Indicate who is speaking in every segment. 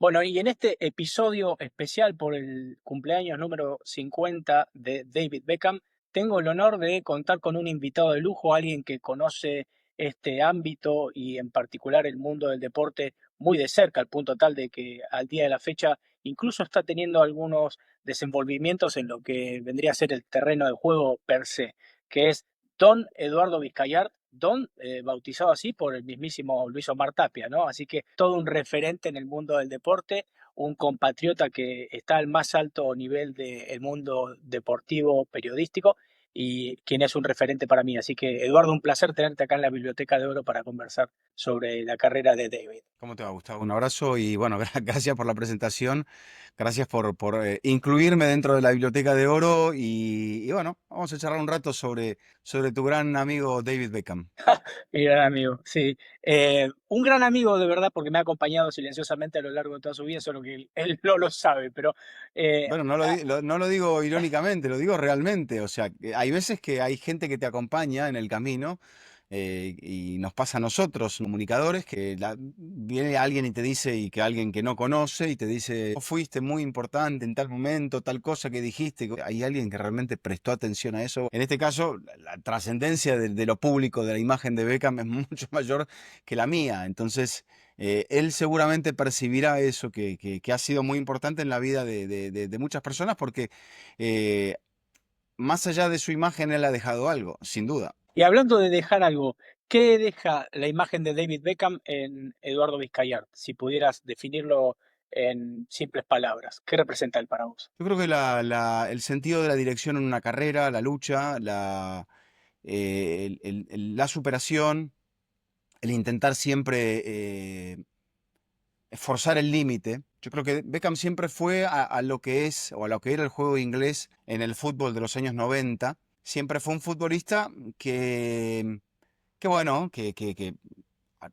Speaker 1: Bueno, y en este episodio especial por el cumpleaños número 50 de David Beckham, tengo el honor de contar con un invitado de lujo, alguien que conoce este ámbito y en particular el mundo del deporte muy de cerca, al punto tal de que al día de la fecha incluso está teniendo algunos desenvolvimientos en lo que vendría a ser el terreno de juego per se, que es Don Eduardo Vizcayart, Don, bautizado así por el mismísimo Luis Omar Tapia, ¿no? Así que todo un referente en el mundo del deporte, un compatriota que está al más alto nivel del mundo deportivo, periodístico, y quien es un referente para mí. Así que, Eduardo, un placer tenerte acá en la Biblioteca de Oro para conversar sobre la carrera de David.
Speaker 2: ¿Cómo te va, Gustavo? Un abrazo y bueno, gracias por la presentación, gracias por incluirme dentro de la Biblioteca de Oro y bueno, vamos a charlar un rato sobre tu gran amigo David Beckham.
Speaker 1: Mi gran amigo, sí. Un gran amigo de verdad porque me ha acompañado silenciosamente a lo largo de toda su vida, solo que él no lo sabe, pero eh,
Speaker 2: Bueno, no lo digo irónicamente, lo digo realmente. O sea, que hay veces que hay gente que te acompaña en el camino y nos pasa a nosotros, comunicadores, que viene alguien y te dice, y que alguien que no conoce y te dice, "Vos fuiste muy importante en tal momento, tal cosa que dijiste". Hay alguien que realmente prestó atención a eso. En este caso, la trascendencia de lo público, de la imagen de Beckham es mucho mayor que la mía. Entonces él seguramente percibirá eso que ha sido muy importante en la vida de muchas personas porque eh, más allá de su imagen, él ha dejado algo, sin duda.
Speaker 1: y hablando de dejar algo, ¿qué deja la imagen de David Beckham en Eduardo Vizcayart? Si pudieras definirlo en simples palabras, ¿qué representa él para vos?
Speaker 2: Yo creo que el sentido de la dirección en una carrera, la lucha, la superación, el intentar siempre forzar el límite. Yo creo que Beckham siempre fue a lo que es o a lo que era el juego inglés en el fútbol de los años 90. Siempre fue un futbolista que bueno,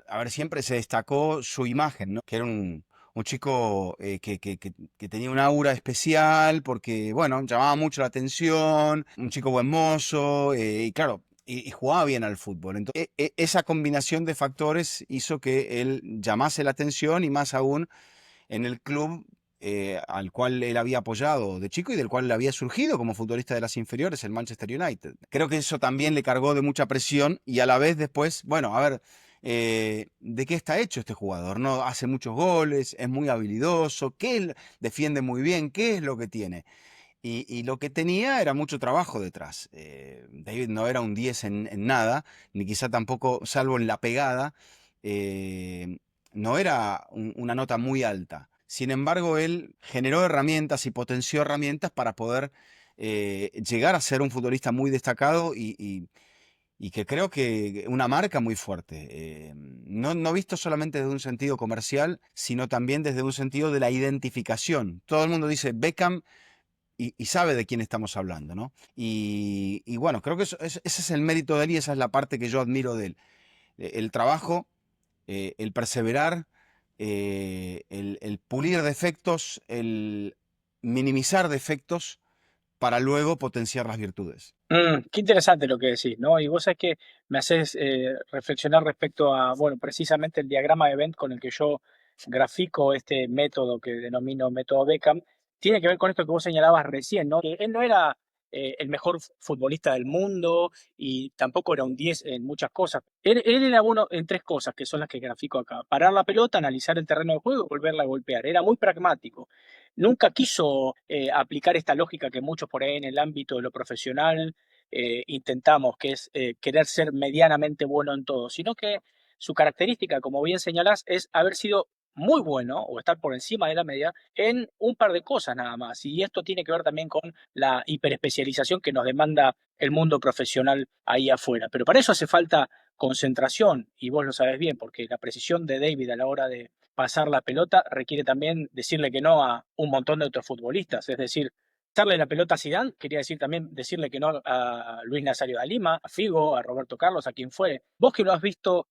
Speaker 2: a ver, siempre se destacó su imagen, ¿no? Que era un chico que tenía un aura especial porque, bueno, llamaba mucho la atención, un chico buen mozo, y claro, y jugaba bien al fútbol. Entonces, esa combinación de factores hizo que él llamase la atención y más aún en el club al cual él había apoyado de chico y del cual le había surgido como futbolista de las inferiores, el Manchester United. Creo que eso también le cargó de mucha presión y a la vez después, bueno, a ver, ¿de qué está hecho este jugador? ¿No? Hace muchos goles, es muy habilidoso, defiende muy bien, ¿qué es lo que tiene? Y lo que tenía era mucho trabajo detrás. David no era un 10 en nada, ni quizá tampoco, salvo en la pegada, eh, no era una nota muy alta. Sin embargo, él generó herramientas y potenció herramientas para poder llegar a ser un futbolista muy destacado y que creo que una marca muy fuerte. No visto solamente desde un sentido comercial, sino también desde un sentido de la identificación. Todo el mundo dice Beckham y sabe de quién estamos hablando, ¿no? Y bueno, creo que ese es el mérito de él y esa es la parte que yo admiro de él. El trabajo, el perseverar, el pulir defectos, el minimizar defectos para luego potenciar las virtudes.
Speaker 1: Qué interesante lo que decís, ¿no? Y vos sabés que me haces reflexionar respecto a, bueno, precisamente el diagrama de Venn con el que yo grafico este método que denomino método Beckham, tiene que ver con esto que vos señalabas recién, ¿no? Que él no era el mejor futbolista del mundo y tampoco era un 10 en muchas cosas. Él era bueno en tres cosas que son las que grafico acá. Parar la pelota, analizar el terreno de juego y volverla a golpear. Era muy pragmático. Nunca quiso aplicar esta lógica que muchos por ahí en el ámbito de lo profesional intentamos, que es querer ser medianamente bueno en todo, sino que su característica, como bien señalás, es haber sido muy bueno o estar por encima de la media en un par de cosas nada más. Y esto tiene que ver también con la hiperespecialización que nos demanda el mundo profesional ahí afuera. Pero para eso hace falta concentración, y vos lo sabes bien, porque la precisión de David a la hora de pasar la pelota requiere también decirle que no a un montón de otros futbolistas, es decir, darle la pelota a Zidane quería decir también decirle que no a Luis Nazario da Lima, a Figo, a Roberto Carlos, a quien fuere. Vos que lo has visto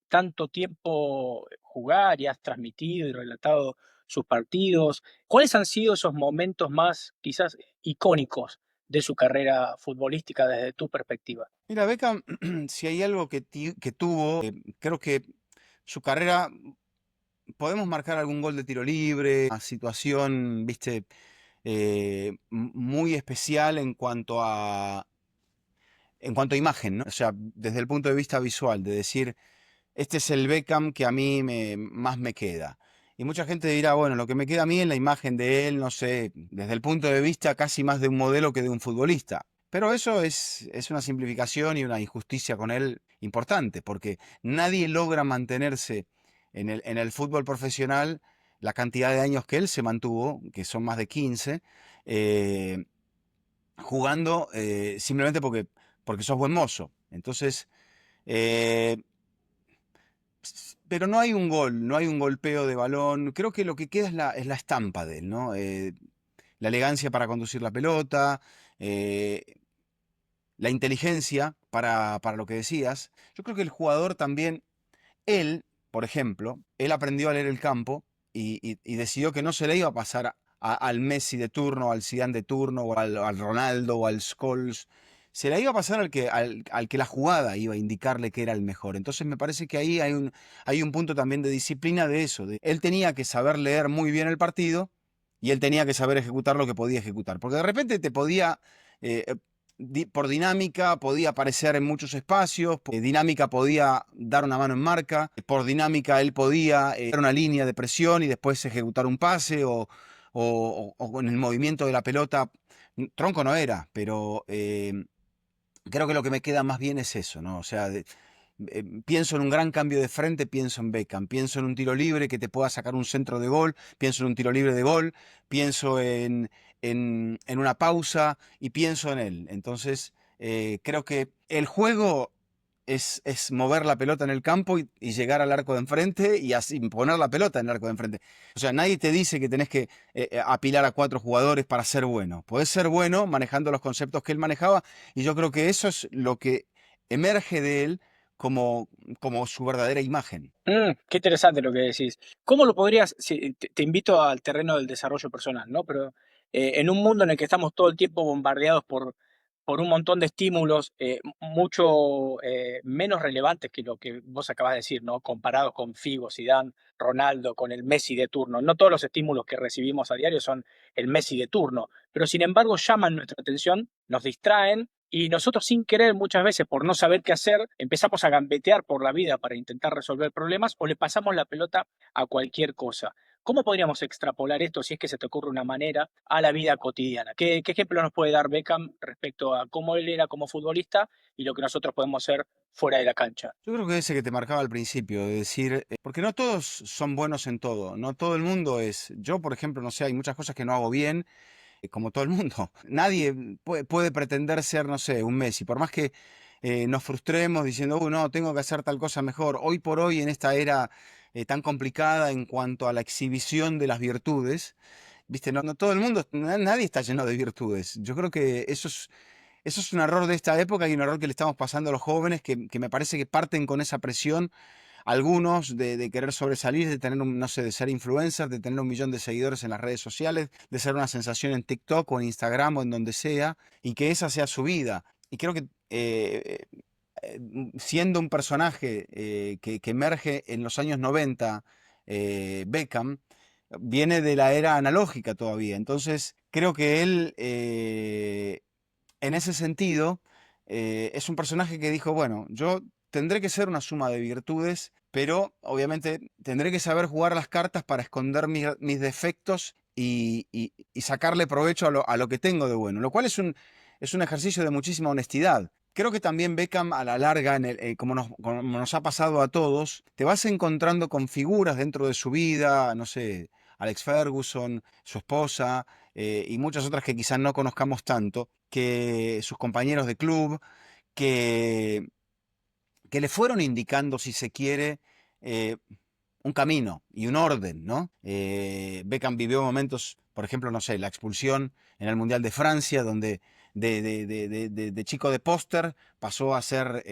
Speaker 1: tanto tiempo jugar y has transmitido y relatado sus partidos, ¿cuáles han sido esos momentos más quizás icónicos de su carrera futbolística desde tu perspectiva?
Speaker 2: Mira, Beckham, si hay algo que tuvo, creo que su carrera podemos marcar algún gol de tiro libre, una situación, viste, muy especial en cuanto a imagen, ¿no? O sea, desde el punto de vista visual, de decir, este es el Beckham que a mí más me queda. Y mucha gente dirá, bueno, lo que me queda a mí es la imagen de él, no sé, desde el punto de vista casi más de un modelo que de un futbolista. Pero eso es una simplificación y una injusticia con él importante, porque nadie logra mantenerse en el fútbol profesional la cantidad de años que él se mantuvo, que son más de 15, eh, jugando simplemente porque sos buen mozo. Entonces, eh, pero no hay un gol, no hay un golpeo de balón. Creo que lo que queda es la estampa de él, ¿no? La elegancia para conducir la pelota, eh, la inteligencia para lo que decías. Yo creo que el jugador también, él, por ejemplo, él aprendió a leer el campo y decidió que no se le iba a pasar al Messi de turno, al Zidane de turno, o al Ronaldo, o al Scholes. Se la iba a pasar al que la jugada iba a indicarle que era el mejor. Entonces me parece que ahí hay un punto también de disciplina de eso. Él tenía que saber leer muy bien el partido y él tenía que saber ejecutar lo que podía ejecutar. Porque de repente te podía, eh, por dinámica, podía aparecer en muchos espacios, por dinámica podía dar una mano en marca, por dinámica él podía dar una línea de presión y después ejecutar un pase o con el movimiento de la pelota. Tronco no era, pero creo que lo que me queda más bien es eso, ¿no? O sea, pienso en un gran cambio de frente, pienso en Beckham, pienso en un tiro libre que te pueda sacar un centro de gol, pienso en un tiro libre de gol, pienso en una pausa y pienso en él. Entonces, creo que el juego es mover la pelota en el campo y llegar al arco de enfrente y así poner la pelota en el arco de enfrente. O sea, nadie te dice que tenés que apilar a 4 jugadores para ser bueno. Podés ser bueno manejando los conceptos que él manejaba y yo creo que eso es lo que emerge de él como su verdadera imagen.
Speaker 1: Qué interesante lo que decís. ¿Cómo lo podrías, si, te invito al terreno del desarrollo personal, ¿no? Pero en un mundo en el que estamos todo el tiempo bombardeados por un montón de estímulos mucho menos relevantes que lo que vos acabas de decir, ¿no? Comparados con Figo, Zidane, Ronaldo, con el Messi de turno. No todos los estímulos que recibimos a diario son el Messi de turno, pero sin embargo llaman nuestra atención, nos distraen y nosotros sin querer muchas veces por no saber qué hacer, empezamos a gambetear por la vida para intentar resolver problemas o le pasamos la pelota a cualquier cosa. ¿Cómo podríamos extrapolar esto, si es que se te ocurre una manera, a la vida cotidiana? ¿Qué ejemplo nos puede dar Beckham respecto a cómo él era como futbolista y lo que nosotros podemos ser fuera de la cancha?
Speaker 2: Yo creo que ese que te marcaba al principio, de decir, porque no todos son buenos en todo, no todo el mundo es, yo por ejemplo, no sé, hay muchas cosas que no hago bien, como todo el mundo. Nadie puede pretender ser, no sé, un Messi, por más que nos frustremos diciendo, no, tengo que hacer tal cosa mejor. Hoy por hoy, en esta era tan complicada en cuanto a la exhibición de las virtudes, viste, no todo el mundo, nadie está lleno de virtudes. Yo creo que eso es un error de esta época y un error que le estamos pasando a los jóvenes que me parece que parten con esa presión algunos de querer sobresalir, de tener no sé, de ser influencers, de tener 1 millón de seguidores en las redes sociales, de ser una sensación en TikTok o en Instagram o en donde sea, y que esa sea su vida. Y creo que siendo un personaje que emerge en los años 90, Beckham, viene de la era analógica todavía. Entonces, creo que él, en ese sentido, es un personaje que dijo, bueno, yo tendré que ser una suma de virtudes, pero obviamente tendré que saber jugar las cartas para esconder mis defectos y sacarle provecho a lo que tengo de bueno, lo cual es un ejercicio de muchísima honestidad. Creo que también Beckham a la larga, como nos ha pasado a todos, te vas encontrando con figuras dentro de su vida, no sé, Alex Ferguson, su esposa, y muchas otras que quizás no conozcamos tanto, que sus compañeros de club, que, que le fueron indicando, si se quiere, eh, un camino y un orden, ¿no? Beckham vivió momentos, por ejemplo, no sé, la expulsión en el Mundial de Francia, donde de chico de póster pasó a ser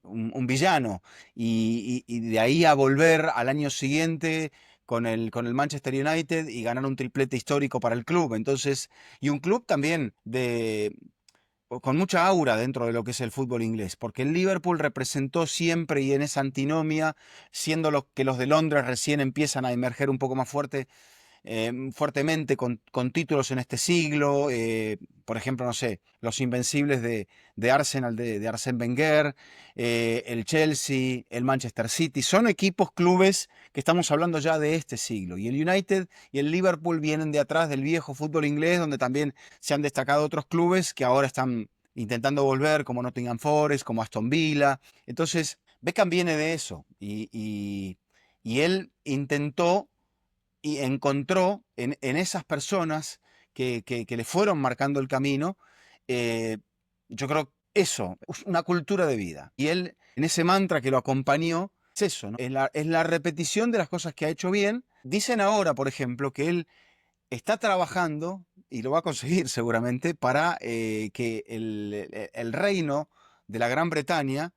Speaker 2: un villano y de ahí a volver al año siguiente con el Manchester United y ganar un triplete histórico para el club. Entonces, y un club también con mucha aura dentro de lo que es el fútbol inglés, porque el Liverpool representó siempre y en esa antinomia, siendo lo que los de Londres recién empiezan a emerger un poco más fuertemente con títulos en este siglo. Por ejemplo, no sé, los Invencibles de Arsenal, de Arsène Wenger, el Chelsea, el Manchester City. Son equipos, clubes que estamos hablando ya de este siglo. Y el United y el Liverpool vienen de atrás del viejo fútbol inglés, donde también se han destacado otros clubes que ahora están intentando volver, como Nottingham Forest, como Aston Villa. Entonces, Beckham viene de eso y él intentó y encontró en esas personas que le fueron marcando el camino, eh, yo creo eso, una cultura de vida. Y él, en ese mantra que lo acompañó, es eso, ¿no? Es la repetición de las cosas que ha hecho bien. Dicen ahora, por ejemplo, que él está trabajando, y lo va a conseguir seguramente, para que el reino de la Gran Bretaña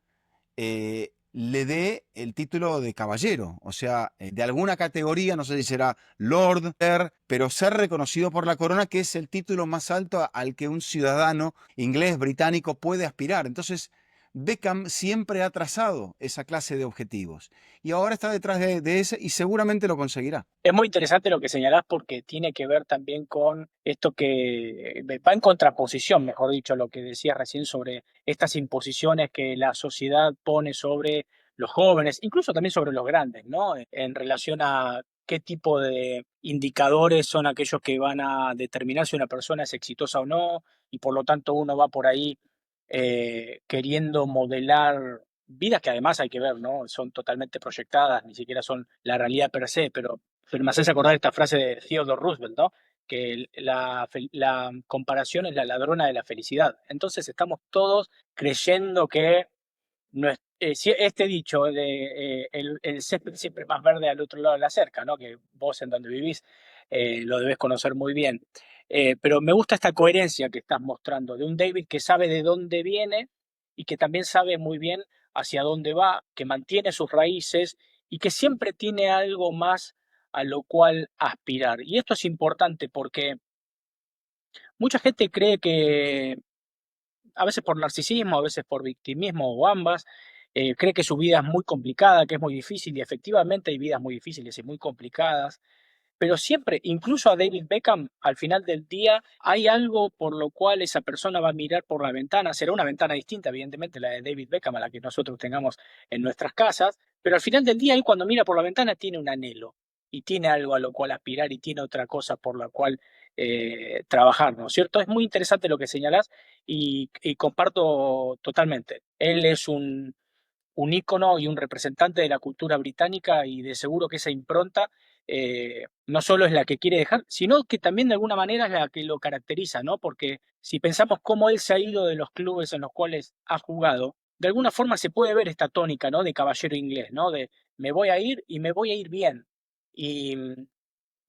Speaker 2: le dé el título de caballero, o sea, de alguna categoría, no sé si será Lord, Sir, pero ser reconocido por la corona, que es el título más alto al que un ciudadano inglés, británico puede aspirar. Entonces, Beckham siempre ha trazado esa clase de objetivos y ahora está detrás de ese y seguramente lo conseguirá.
Speaker 1: Es muy interesante lo que señalás porque tiene que ver también con esto que va en contraposición, mejor dicho, a lo que decías recién sobre estas imposiciones que la sociedad pone sobre los jóvenes, incluso también sobre los grandes, ¿no? En relación a qué tipo de indicadores son aquellos que van a determinar si una persona es exitosa o no, y por lo tanto uno va por ahí queriendo modelar vidas que además hay que ver, ¿no? Son totalmente proyectadas, ni siquiera son la realidad per se, pero me haces acordar esta frase de Theodore Roosevelt, ¿no? Que la comparación es la ladrona de la felicidad. Entonces estamos todos creyendo que este dicho de el césped siempre más verde al otro lado de la cerca, ¿no? Que vos en donde vivís lo debes conocer muy bien. Pero me gusta esta coherencia que estás mostrando de un David que sabe de dónde viene y que también sabe muy bien hacia dónde va, que mantiene sus raíces y que siempre tiene algo más a lo cual aspirar. Y esto es importante porque mucha gente cree que a veces por narcisismo, a veces por victimismo o ambas, cree que su vida es muy complicada, que es muy difícil y efectivamente hay vidas muy difíciles y muy complicadas, pero siempre, incluso a David Beckham, al final del día, hay algo por lo cual esa persona va a mirar por la ventana. Será una ventana distinta, evidentemente, la de David Beckham a la que nosotros tengamos en nuestras casas, pero al final del día, él cuando mira por la ventana tiene un anhelo y tiene algo a lo cual aspirar y tiene otra cosa por la cual trabajar, ¿no es cierto? Es muy interesante lo que señalás y comparto totalmente. Él es un ícono y un representante de la cultura británica y de seguro que esa impronta no solo es la que quiere dejar, sino que también de alguna manera es la que lo caracteriza, ¿no? Porque si pensamos cómo él se ha ido de los clubes en los cuales ha jugado, de alguna forma se puede ver esta tónica, ¿no? De caballero inglés, ¿no? De me voy a ir y me voy a ir bien. Y,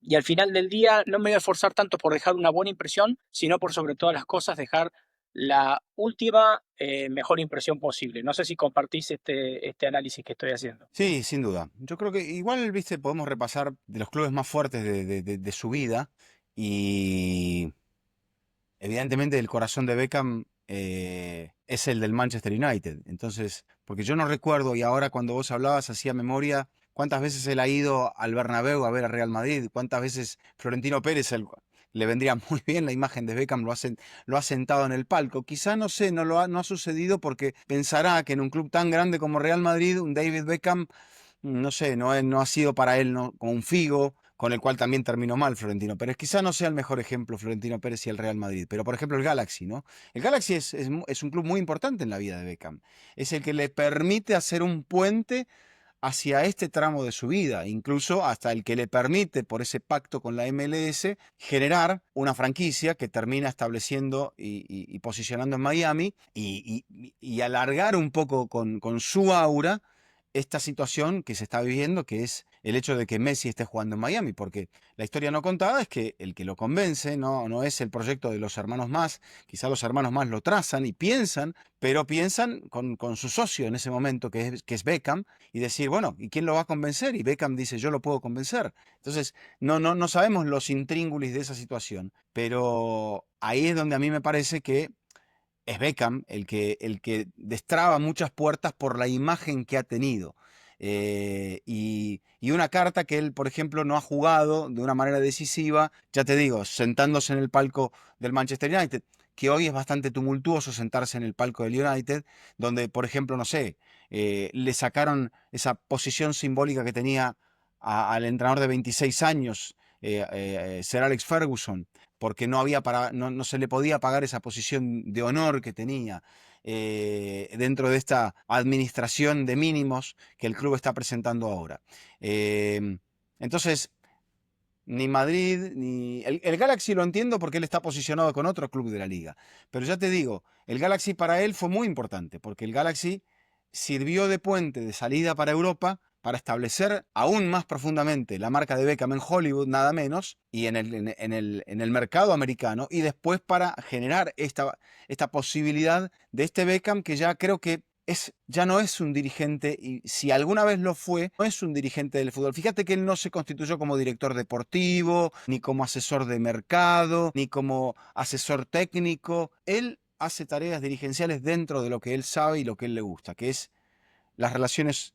Speaker 1: y al final del día no me voy a esforzar tanto por dejar una buena impresión, sino por sobre todas las cosas dejar la última mejor impresión posible. No sé si compartís este análisis que estoy haciendo.
Speaker 2: Sí, sin duda. Yo creo que igual, viste, podemos repasar de los clubes más fuertes de su vida y evidentemente el corazón de Beckham es el del Manchester United. Entonces, porque yo no recuerdo, y ahora cuando vos hablabas hacía memoria, cuántas veces él ha ido al Bernabéu a ver a Real Madrid, cuántas veces Florentino Pérez le vendría muy bien la imagen de Beckham, lo ha sentado en el palco. Quizá, no sé, no ha sucedido porque pensará que en un club tan grande como Real Madrid, un David Beckham no sé, no ha sido para él, ¿no? Como un Figo, con el cual también terminó mal Florentino Pérez. Quizá no sea el mejor ejemplo Florentino Pérez y el Real Madrid, pero por ejemplo el Galaxy, ¿no? El Galaxy es un club muy importante en la vida de Beckham. Es el que le permite hacer un puente hacia este tramo de su vida, incluso hasta el que le permite, por ese pacto con la MLS, generar una franquicia que termina estableciendo y posicionando en Miami y alargar un poco con su aura esta situación que se está viviendo, que es el hecho de que Messi esté jugando en Miami, porque la historia no contada es que el que lo convence no es el proyecto de los hermanos más, quizá los hermanos más lo trazan y piensan, pero piensan con su socio en ese momento, que es Beckham, y decir, bueno, ¿y quién lo va a convencer? Y Beckham dice, yo lo puedo convencer. Entonces, no sabemos los intríngulis de esa situación, pero ahí es donde a mí me parece que es Beckham el que destraba muchas puertas por la imagen que ha tenido. Y una carta que él, por ejemplo, no ha jugado de una manera decisiva, ya te digo, sentándose en el palco del Manchester United, que hoy es bastante tumultuoso sentarse en el palco del United, donde, por ejemplo, no sé, le sacaron esa posición simbólica que tenía al entrenador de 26 años, Sir Alex Ferguson, porque no se le podía pagar esa posición de honor que tenía dentro de esta administración de mínimos que el club está presentando ahora. Eh, entonces, ni Madrid, ni... El Galaxy lo entiendo porque él está posicionado con otro club de la liga. Pero ya te digo, el Galaxy para él fue muy importante, porque el Galaxy sirvió de puente de salida para Europa, para establecer aún más profundamente la marca de Beckham en Hollywood, nada menos, y en el mercado americano, y después para generar esta posibilidad de este Beckham que ya creo que ya no es un dirigente, y si alguna vez lo fue, no es un dirigente del fútbol. Fíjate que él no se constituyó como director deportivo, ni como asesor de mercado, ni como asesor técnico. Él hace tareas dirigenciales dentro de lo que él sabe y lo que él le gusta, que es las relaciones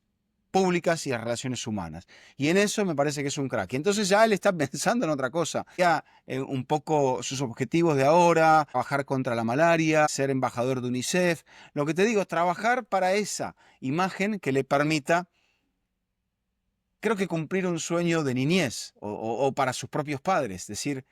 Speaker 2: públicas y las relaciones humanas. Y en eso me parece que es un crack. Y entonces ya él está pensando en otra cosa. Ya un poco sus objetivos de ahora, trabajar contra la malaria, ser embajador de UNICEF. Lo que te digo, trabajar para esa imagen que le permita, creo que cumplir un sueño de niñez o para sus propios padres. Es decir,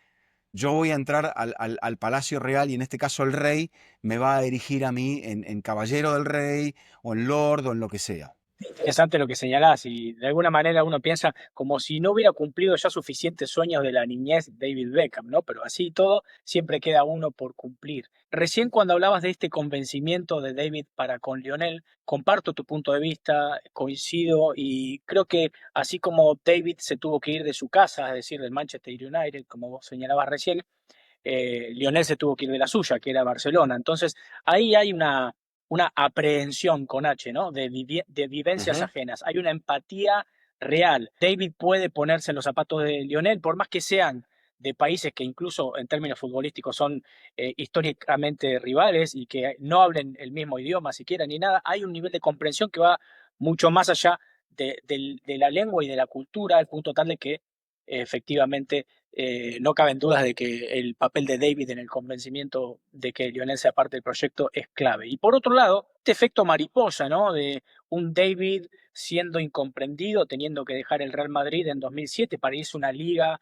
Speaker 2: yo voy a entrar al Palacio Real y en este caso el rey me va a erigir a mí en caballero del rey o en lord o en lo que sea.
Speaker 1: Interesante lo que señalás y de alguna manera uno piensa como si no hubiera cumplido ya suficientes sueños de la niñez David Beckham, ¿no? Pero así y todo, siempre queda uno por cumplir. Recién cuando hablabas de este convencimiento de David para con Lionel, comparto tu punto de vista, coincido y creo que así como David se tuvo que ir de su casa, es decir, del Manchester United, como vos señalabas recién, Lionel se tuvo que ir de la suya, que era Barcelona. Entonces, ahí hay una aprehensión con H, ¿no? De vivencias
Speaker 2: Ujú.
Speaker 1: ajenas. Hay una empatía real. David puede ponerse en los zapatos de Lionel, por más que sean de países que incluso en términos futbolísticos son históricamente rivales y que no hablen el mismo idioma siquiera ni nada, hay un nivel de comprensión que va mucho más allá de la lengua y de la cultura, al punto tal de que efectivamente no caben dudas de que el papel de David en el convencimiento de que Lionel sea parte del proyecto es clave. Y por otro lado, este efecto mariposa, ¿no? De un David siendo incomprendido, teniendo que dejar el Real Madrid en 2007 para irse a una liga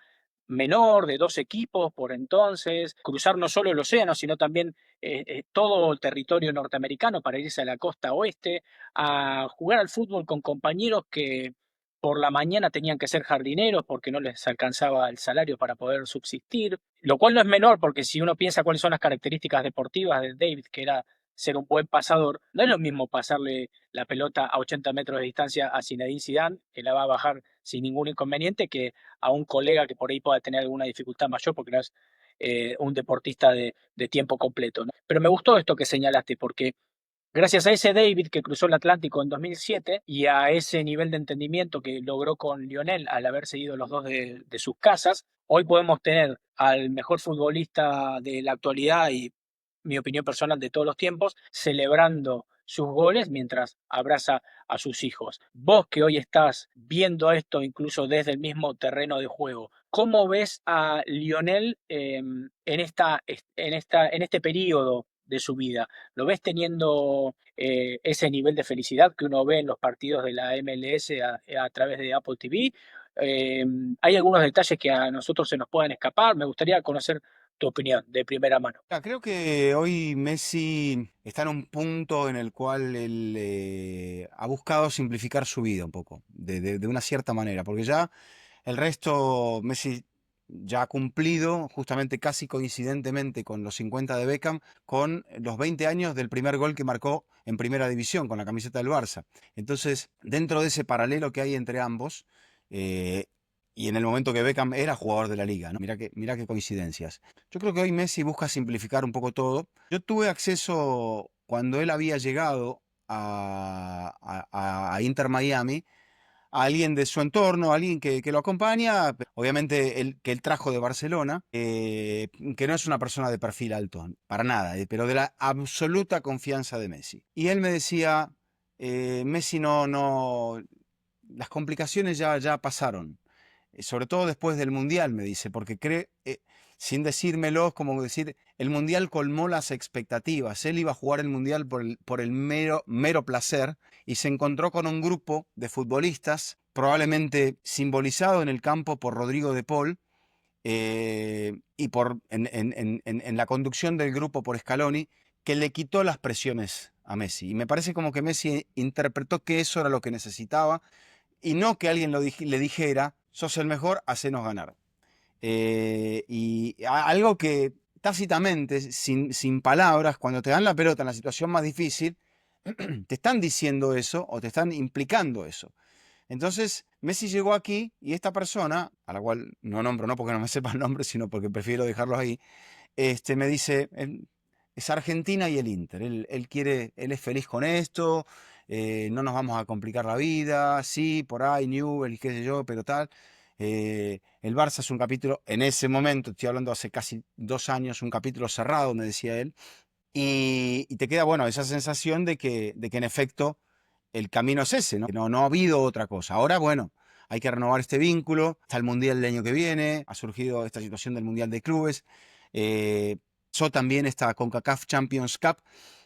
Speaker 1: menor de 2 equipos por entonces, cruzar no solo el océano, sino también todo el territorio norteamericano para irse a la costa oeste, a jugar al fútbol con compañeros que por la mañana tenían que ser jardineros porque no les alcanzaba el salario para poder subsistir, lo cual no es menor porque si uno piensa cuáles son las características deportivas de David, que era ser un buen pasador, no es lo mismo pasarle la pelota a 80 metros de distancia a Zinedine Zidane, que la va a bajar sin ningún inconveniente, que a un colega que por ahí pueda tener alguna dificultad mayor porque no es un deportista de tiempo completo, ¿no? Pero me gustó esto que señalaste porque gracias a ese David que cruzó el Atlántico en 2007 y a ese nivel de entendimiento que logró con Lionel al haber seguido los dos de sus casas, hoy podemos tener al mejor futbolista de la actualidad y mi opinión personal de todos los tiempos, celebrando sus goles mientras abraza a sus hijos. Vos que hoy estás viendo esto incluso desde el mismo terreno de juego, ¿cómo ves a Lionel en este periodo de su vida? ¿Lo ves teniendo ese nivel de felicidad que uno ve en los partidos de la MLS a través de Apple TV? Eh, Hay algunos detalles que a nosotros se nos pueden escapar. Me gustaría conocer tu opinión de primera mano.
Speaker 2: Creo que hoy Messi está en un punto en el cual él ha buscado simplificar su vida un poco, de una cierta manera, porque ya el resto, Messi ya ha cumplido, justamente casi coincidentemente con los 50 de Beckham, con los 20 años del primer gol que marcó en Primera División con la camiseta del Barça. Entonces, dentro de ese paralelo que hay entre ambos, eh, y en el momento que Beckham era jugador de la liga, ¿no? Mira qué coincidencias. Yo creo que hoy Messi busca simplificar un poco todo. Yo tuve acceso cuando él había llegado a Inter Miami a alguien de su entorno, a alguien que lo acompaña, obviamente que él trajo de Barcelona, que no es una persona de perfil alto, para nada, pero de la absoluta confianza de Messi. Y él me decía, Messi no, las complicaciones ya pasaron, sobre todo después del Mundial, me dice, porque sin decírmelo, es como decir, el Mundial colmó las expectativas. Él iba a jugar el Mundial por el mero placer y se encontró con un grupo de futbolistas, probablemente simbolizado en el campo por Rodrigo de Paul, y en la conducción del grupo por Scaloni, que le quitó las presiones a Messi. Y me parece como que Messi interpretó que eso era lo que necesitaba y no que alguien le dijera, sos el mejor, hacenos ganar. Algo que tácitamente, sin palabras, cuando te dan la pelota en la situación más difícil, te están diciendo eso o te están implicando eso. Entonces, Messi llegó aquí y esta persona, a la cual no nombro, no porque no me sepa el nombre, sino porque prefiero dejarlos ahí, me dice, es Argentina y el Inter. Él es feliz con esto, no nos vamos a complicar la vida, sí, por ahí, Newell, qué sé yo, pero tal. El Barça es un capítulo, en ese momento, estoy hablando hace casi 2 años, un capítulo cerrado, me decía él, y te queda, bueno, esa sensación de que en efecto el camino es ese, ¿no? Que no ha habido otra cosa. Ahora, bueno, hay que renovar este vínculo. Está el Mundial el año que viene. Ha surgido esta situación del Mundial de Clubes. Eh, también esta CONCACAF Champions Cup,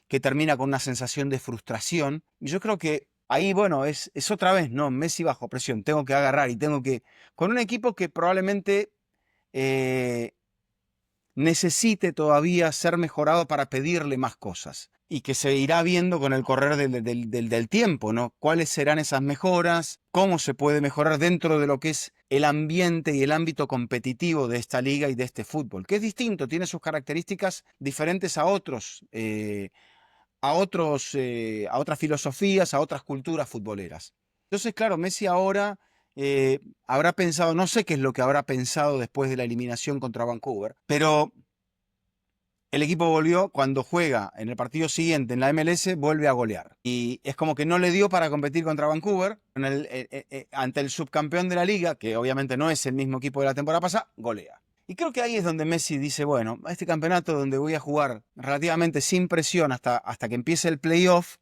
Speaker 2: que termina con una sensación de frustración. Y yo creo que ahí, bueno, es otra vez, ¿no? Messi bajo presión. Tengo que agarrar y tengo que... Con un equipo que probablemente eh, necesite todavía ser mejorado para pedirle más cosas y que se irá viendo con el correr del tiempo, ¿no? ¿Cuáles serán esas mejoras? ¿Cómo se puede mejorar dentro de lo que es el ambiente y el ámbito competitivo de esta liga y de este fútbol? Que es distinto, tiene sus características diferentes a otras filosofías, a otras culturas futboleras. Entonces, claro, Messi ahora habrá pensado, no sé qué es lo que habrá pensado después de la eliminación contra Vancouver, pero el equipo volvió, cuando juega en el partido siguiente en la MLS, vuelve a golear. Y es como que no le dio para competir contra Vancouver, ante el subcampeón de la liga, que obviamente no es el mismo equipo de la temporada pasada, golea. Y creo que ahí es donde Messi dice, bueno, a este campeonato donde voy a jugar relativamente sin presión hasta que empiece el playoff,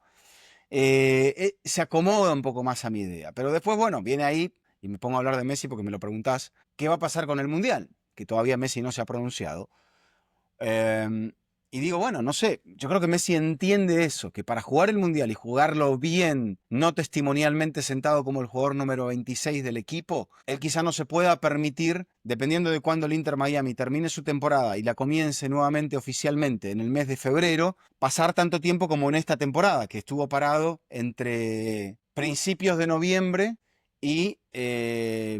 Speaker 2: se acomoda un poco más a mi idea. Pero después, bueno, viene ahí, y me pongo a hablar de Messi porque me lo preguntás, ¿qué va a pasar con el Mundial? Que todavía Messi no se ha pronunciado. Em, y digo, bueno, no sé, yo creo que Messi entiende eso, que para jugar el Mundial y jugarlo bien, no testimonialmente sentado como el jugador número 26 del equipo, él quizá no se pueda permitir, dependiendo de cuándo el Inter Miami termine su temporada y la comience nuevamente oficialmente en el mes de febrero, pasar tanto tiempo como en esta temporada, que estuvo parado entre principios de noviembre y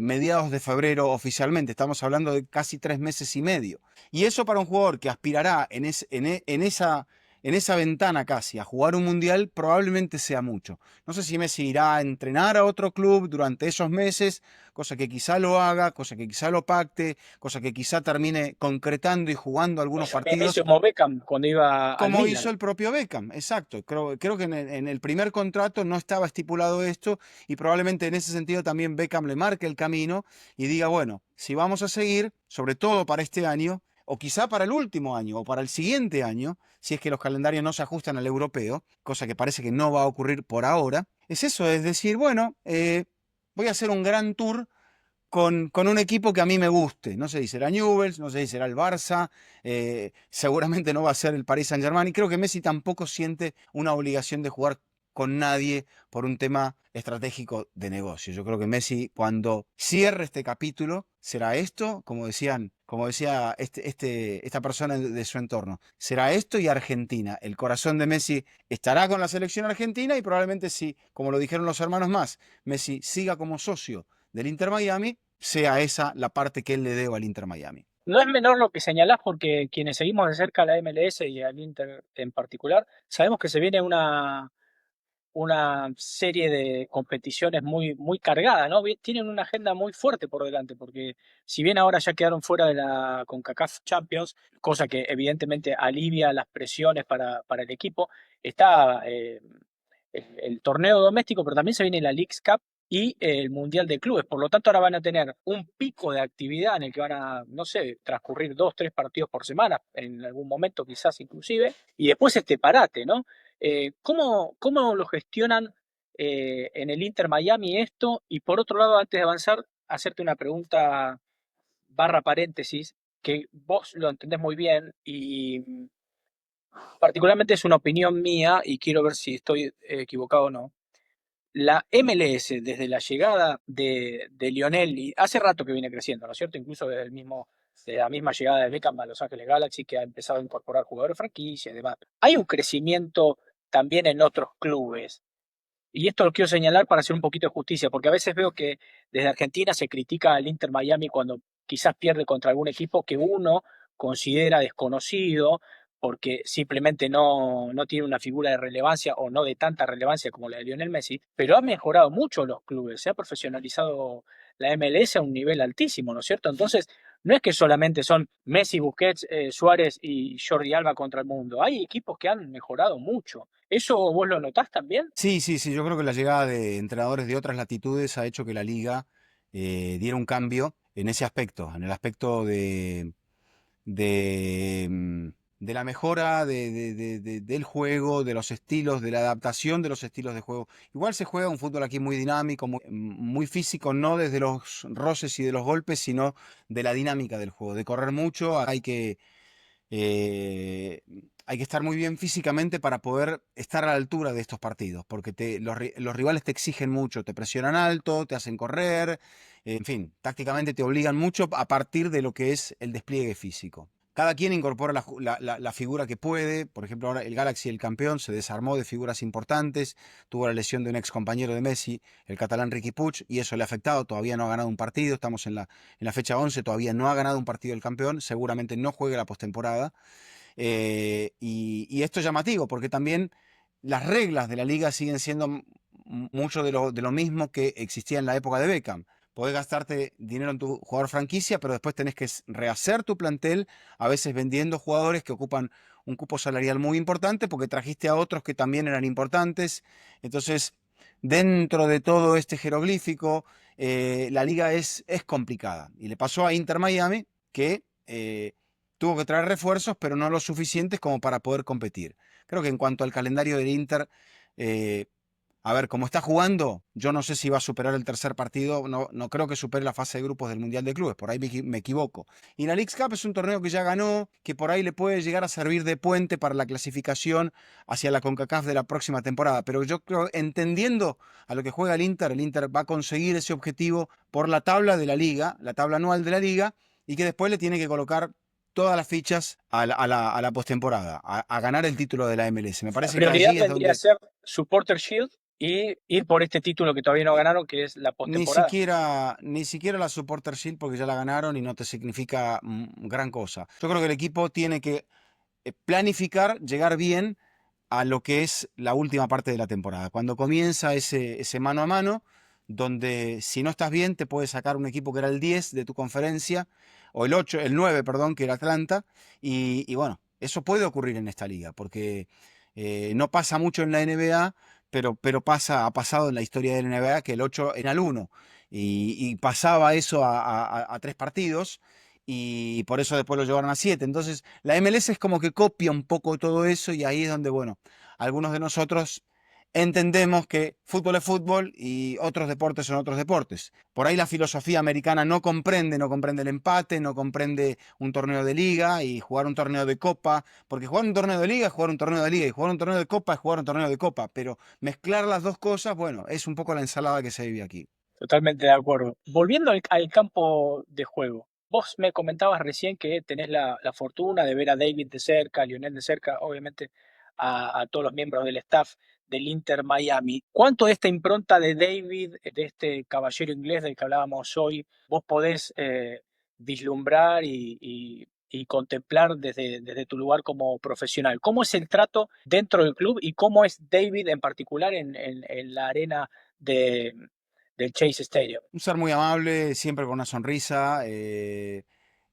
Speaker 2: mediados de febrero oficialmente. Estamos hablando de casi 3 meses y medio. Y eso para un jugador que aspirará en esa ventana casi a jugar un mundial probablemente sea mucho. No sé si Messi irá a entrenar a otro club durante esos meses, cosa que quizá lo haga, cosa que quizá lo pacte, cosa que quizá termine concretando y jugando algunos
Speaker 1: También hizo
Speaker 2: partidos
Speaker 1: como Beckham cuando iba al
Speaker 2: como hizo
Speaker 1: Milan.
Speaker 2: el propio Beckham, exacto. Creo que en el primer contrato no estaba estipulado esto y probablemente en ese sentido también Beckham le marque el camino y diga, bueno, si vamos a seguir, sobre todo para este año, o quizá para el último año o para el siguiente año, si es que los calendarios no se ajustan al europeo, cosa que parece que no va a ocurrir por ahora, es eso, es decir, bueno, voy a hacer un gran tour con un equipo que a mí me guste. No sé si será Newell's, no sé si será el Barça, seguramente no va a ser el Paris Saint-Germain. Y creo que Messi tampoco siente una obligación de jugar con nadie por un tema estratégico de negocio. Yo creo que Messi, cuando cierre este capítulo, será esto, como decía esta persona de su entorno, será esto y Argentina. El corazón de Messi estará con la selección argentina y probablemente si, como lo dijeron los hermanos más, Messi siga como socio del Inter Miami, sea esa la parte que él le deba al Inter Miami.
Speaker 1: No es menor lo que señalás porque quienes seguimos de cerca a la MLS y al Inter en particular, sabemos que se viene una serie de competiciones muy, muy cargadas, ¿no? Tienen una agenda muy fuerte por delante, porque si bien ahora ya quedaron fuera de la CONCACAF Champions, cosa que evidentemente alivia las presiones para el equipo, está el torneo doméstico, pero también se viene la Leagues Cup y el Mundial de Clubes. Por lo tanto, ahora van a tener un pico de actividad en el que van a, no sé, transcurrir 2, 3 partidos por semana, en algún momento quizás inclusive, y después este parate, ¿no? ¿Cómo lo gestionan en el Inter Miami esto? Y por otro lado, antes de avanzar, hacerte una pregunta barra paréntesis, que vos lo entendés muy bien y particularmente es una opinión mía y quiero ver si estoy equivocado o no. La MLS, desde la llegada de Lionel, y hace rato que viene creciendo, ¿no es cierto? Incluso de la misma llegada de Beckham a Los Ángeles Galaxy, que ha empezado a incorporar jugadores franquicia y demás. Hay un crecimiento también en otros clubes. Y esto lo quiero señalar para hacer un poquito de justicia, porque a veces veo que desde Argentina se critica al Inter Miami cuando quizás pierde contra algún equipo que uno considera desconocido, porque simplemente no tiene una figura de relevancia o no de tanta relevancia como la de Lionel Messi, pero ha mejorado mucho los clubes, se ha profesionalizado la MLS a un nivel altísimo, ¿no es cierto? Entonces, no es que solamente son Messi, Busquets, Suárez y Jordi Alba contra el mundo, hay equipos que han mejorado mucho. ¿Eso vos lo notás también?
Speaker 2: Sí, sí, sí, yo creo que la llegada de entrenadores de otras latitudes ha hecho que la liga diera un cambio en ese aspecto, en el aspecto de la mejora del juego, de los estilos, de la adaptación de los estilos de juego. Igual se juega un fútbol aquí muy dinámico, muy físico, no desde los roces y de los golpes, sino de la dinámica del juego, de correr mucho, eh, hay que estar muy bien físicamente para poder estar a la altura de estos partidos, porque los rivales te exigen mucho, te presionan alto, te hacen correr, en fin, tácticamente te obligan mucho a partir de lo que es el despliegue físico. Cada quien incorpora la figura que puede. Por ejemplo, ahora el Galaxy, el campeón, se desarmó de figuras importantes. Tuvo la lesión de un ex compañero de Messi, el catalán Riqui Puig, y eso le ha afectado. Todavía no ha ganado un partido. Estamos en la fecha 11, todavía no ha ganado un partido el campeón. Seguramente no juegue la postemporada. Y esto es llamativo porque también las reglas de la liga siguen siendo mucho de lo mismo que existía en la época de Beckham. Podés gastarte dinero en tu jugador franquicia, pero después tenés que rehacer tu plantel, a veces vendiendo jugadores que ocupan un cupo salarial muy importante porque trajiste a otros que también eran importantes. Entonces, dentro de todo este jeroglífico, la liga es complicada. Y le pasó a Inter Miami que tuvo que traer refuerzos, pero no los suficientes como para poder competir. Creo que en cuanto al calendario del Inter, eh, a ver, como está jugando, yo no sé si va a superar el tercer partido, no, no creo que supere la fase de grupos del Mundial de Clubes, por ahí me equivoco. Y la Leagues Cup es un torneo que ya ganó, que por ahí le puede llegar a servir de puente para la clasificación hacia la CONCACAF de la próxima temporada, pero yo creo, entendiendo a lo que juega el Inter va a conseguir ese objetivo por la tabla de la liga, la tabla anual de la liga, y que después le tiene que colocar todas las fichas a la postemporada, a ganar el título de la MLS. Me
Speaker 1: La
Speaker 2: parece que
Speaker 1: prioridad
Speaker 2: allí es
Speaker 1: vendría a
Speaker 2: donde
Speaker 1: ser Supporter Shield y ir por este título que todavía no ganaron, que es la postemporada.
Speaker 2: ni siquiera la Supporter Shield, porque ya la ganaron y no te significa gran cosa. Yo creo que el equipo tiene que planificar, llegar bien a lo que es la última parte de la temporada. Cuando comienza ese mano a mano, donde si no estás bien te puede sacar un equipo que era el 10 de tu conferencia, o el 9, perdón, que era Atlanta, y bueno, eso puede ocurrir en esta liga, porque no pasa mucho en la NBA, pero ha pasado en la historia de la NBA que el 8 era el 1, y pasaba eso a 3 partidos, y por eso después lo llevaron a 7. Entonces, la MLS es como que copia un poco todo eso y ahí es donde, bueno, algunos de nosotros entendemos que fútbol es fútbol y otros deportes son otros deportes. Por ahí la filosofía americana no comprende el empate, no comprende un torneo de liga y jugar un torneo de copa, porque jugar un torneo de liga es jugar un torneo de liga y jugar un torneo de copa es jugar un torneo de copa, pero mezclar las dos cosas, bueno, es un poco la ensalada que se vive aquí.
Speaker 1: Totalmente de acuerdo. Volviendo al campo de juego, vos me comentabas recién que tenés la fortuna de ver a David de cerca, a Lionel de cerca, obviamente a todos los miembros del staff del Inter Miami. ¿Cuánto de esta impronta de David, de este caballero inglés del que hablábamos hoy, vos podés vislumbrar y contemplar desde tu lugar como profesional? ¿Cómo es el trato dentro del club y cómo es David en particular en la arena del Chase Stadium?
Speaker 2: Un ser muy amable, siempre con una sonrisa.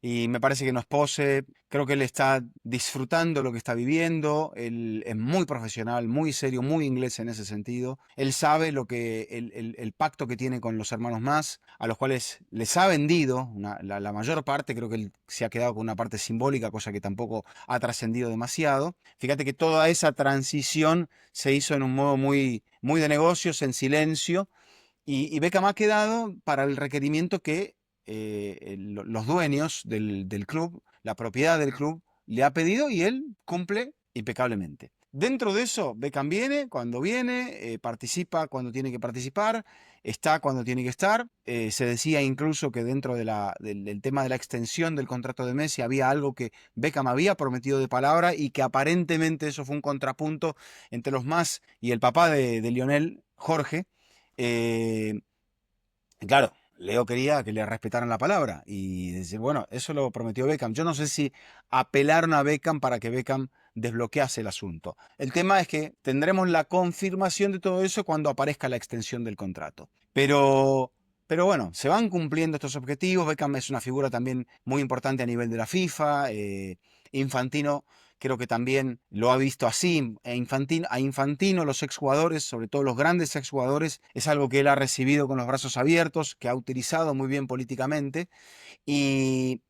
Speaker 2: Y me parece que no es pose, creo que él está disfrutando lo que está viviendo, él es muy profesional, muy serio, muy inglés en ese sentido. Él sabe lo que el pacto que tiene con los hermanos más, a los cuales les ha vendido la mayor parte, creo que él se ha quedado con una parte simbólica, cosa que tampoco ha trascendido demasiado. Fíjate que toda esa transición se hizo en un modo muy, muy de negocios, en silencio, y Beckham ha quedado para el requerimiento que los dueños del club, la propiedad del club, le ha pedido y él cumple impecablemente. Dentro de eso, Beckham viene, participa cuando tiene que participar, está cuando tiene que estar. Se decía incluso que dentro del tema de la extensión del contrato de Messi había algo que Beckham había prometido de palabra y que aparentemente eso fue un contrapunto entre los más y el papá de Lionel, Jorge. Eh, Claro, Leo quería que le respetaran la palabra y dice, bueno, eso lo prometió Beckham. Yo no sé si apelaron a Beckham para que Beckham desbloquease el asunto. El tema es que tendremos la confirmación de todo eso cuando aparezca la extensión del contrato. Pero bueno, se van cumpliendo estos objetivos. Beckham es una figura también muy importante a nivel de la FIFA. Infantino creo que también lo ha visto así. A Infantino, los exjugadores, sobre todo los grandes exjugadores, es algo que él ha recibido con los brazos abiertos, que ha utilizado muy bien políticamente. Y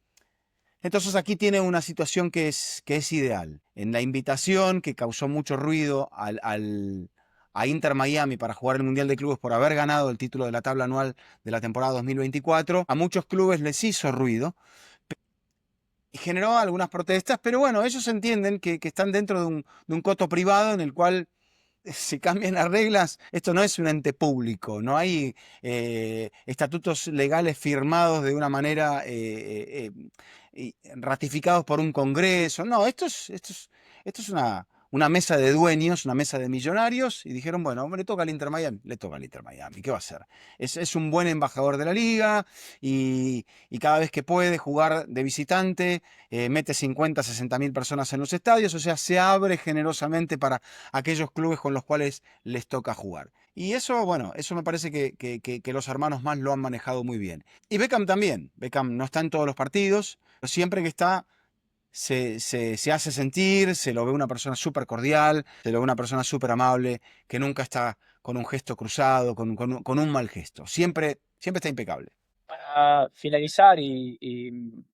Speaker 2: entonces aquí tiene una situación que es ideal. En la invitación que causó mucho ruido a Inter Miami para jugar el Mundial de Clubes por haber ganado el título de la tabla anual de la temporada 2024, a muchos clubes les hizo ruido y generó algunas protestas, pero bueno, ellos entienden que están dentro de un coto privado en el cual si cambian las reglas, esto no es un ente público, no hay estatutos legales firmados de una manera ratificados por un congreso, no, esto es una mesa de dueños, una mesa de millonarios, y dijeron, bueno, le toca al Inter Miami, le toca al Inter Miami, ¿qué va a hacer? Es un buen embajador de la liga y cada vez que puede jugar de visitante, mete 50, 60 mil personas en los estadios, o sea, se abre generosamente para aquellos clubes con los cuales les toca jugar. Y eso, bueno, eso me parece que los hermanos más lo han manejado muy bien. Y Beckham también. Beckham no está en todos los partidos, pero siempre que está se hace sentir, se lo ve una persona súper cordial, se lo ve una persona súper amable, que nunca está con un gesto cruzado, con un mal gesto. Siempre está impecable.
Speaker 1: Para finalizar y